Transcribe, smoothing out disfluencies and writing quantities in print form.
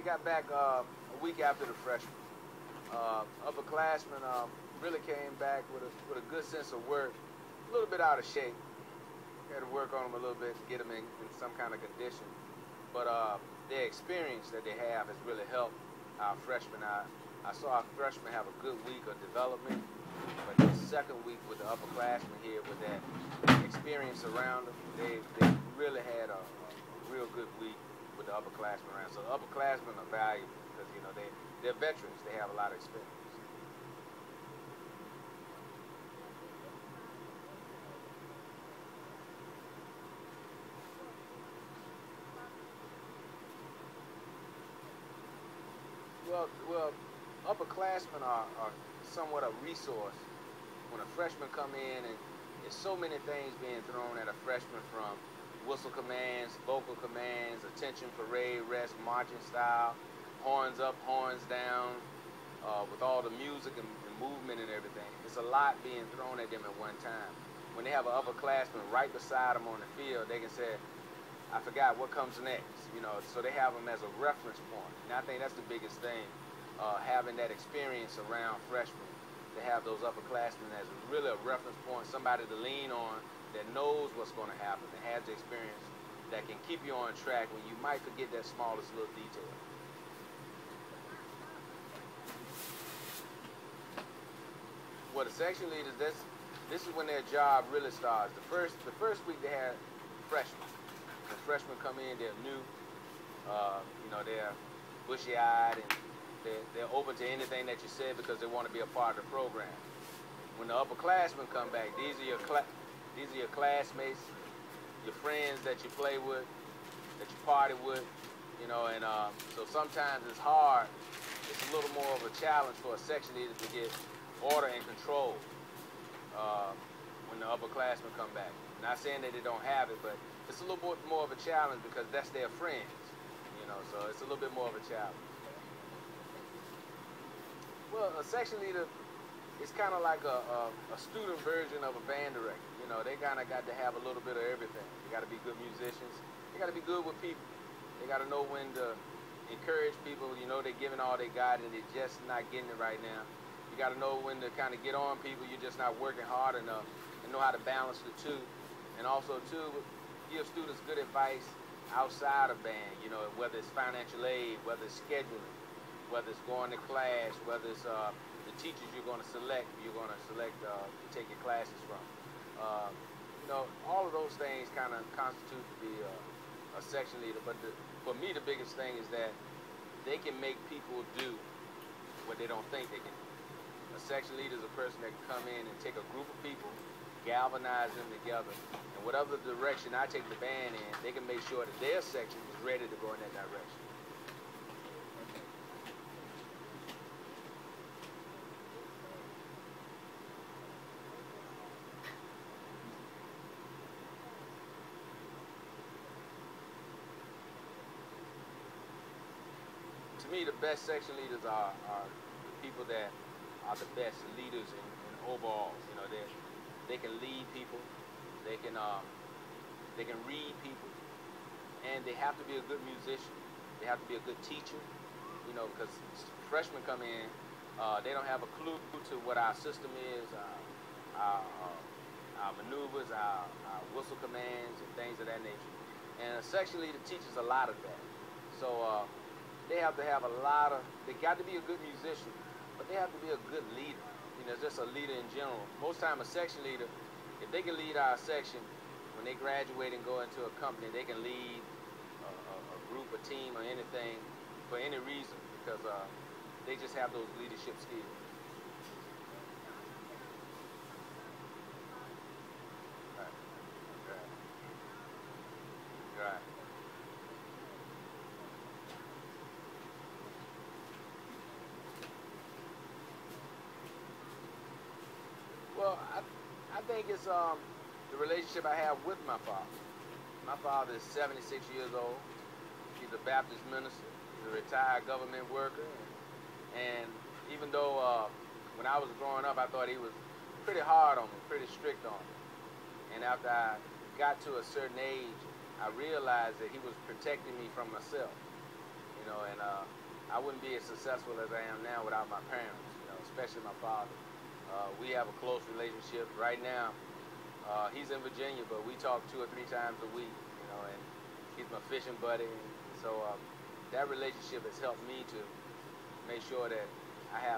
got back a week after the freshman. Upperclassmen really came back with a good sense of work, a little bit out of shape. Had to work on them a little bit to get them in some kind of condition. But their experience that they have has really helped our freshmen. I saw our freshmen have a good week of development, but the second week with the upperclassmen here, with that experience around them, they really had a real good week with the upperclassmen around. So the upperclassmen are valuable because, you know, they're veterans. They have a lot of experience. Well, upperclassmen are somewhat a resource. When a freshman come in, and there's so many things being thrown at a freshman, from whistle commands, vocal commands, attention, parade, rest, marching style, horns up, horns down, with all the music and movement and everything. It's a lot being thrown at them at one time. When they have an upperclassman right beside them on the field, they can say, I forgot what comes next, you know, so they have them as a reference point. And I think that's the biggest thing, having that experience around freshmen, to have those upperclassmen as really a reference point, somebody to lean on that knows what's going to happen and has the experience that can keep you on track when you might forget that smallest little detail. Well, the section leaders, this is when their job really starts. The first week they had freshmen. When freshmen come in, they're new, you know, they're bushy-eyed, and they're open to anything that you said because they want to be a part of the program. When the upperclassmen come back, these are your classmates, your friends that you play with, that you party with, you know, and so sometimes it's hard. It's a little more of a challenge for a section leader to get order and control when the upperclassmen come back. Not saying that they don't have it, but it's a little bit more of a challenge because that's their friends, you know, so it's a little bit more of a challenge. Well, a section leader is kind of like a student version of a band director. You know, they kind of got to have a little bit of everything. They got to be good musicians. They got to be good with people. They got to know when to encourage people. You know, they're giving all they got and they're just not getting it right now. You got to know when to kind of get on people. You're just not working hard enough, and know how to balance the two. And also, too, give students good advice outside of band, you know, whether it's financial aid, whether it's scheduling, whether it's going to class, whether it's the teachers you're going to select to take your classes from. You know, all of those things kind of constitute to be a section leader. But for me, the biggest thing is that they can make people do what they don't think they can do. A section leader is a person that can come in and take a group of people, galvanize them together, and whatever direction I take the band in, they can make sure that their section is ready to go in that direction. To me, the best section leaders are the people that are the best leaders in overall. You know, they can lead people, they can read people, and they have to be a good musician. They have to be a good teacher. You know, because freshmen come in, they don't have a clue to what our system is, our maneuvers, our whistle commands, and things of that nature. And a section leader teaches a lot of that. So they have to have they got to be a good musician, but they have to be a good leader. You know, just a leader in general. Most time a section leader, if they can lead our section, when they graduate and go into a company, they can lead a group, a team, or anything for any reason, because they just have those leadership skills. Right. Right. Right. Well, I think it's the relationship I have with my father. My father is 76 years old. He's a Baptist minister. He's a retired government worker. And even though when I was growing up, I thought he was pretty hard on me, pretty strict on me. And after I got to a certain age, I realized that he was protecting me from myself. You you know, and I wouldn't be as successful as I am now without my parents, you know, especially my father. We have a close relationship. Right now, he's in Virginia, but we talk 2 or 3 times a week, you know, and he's my fishing buddy. So that relationship has helped me to make sure that I have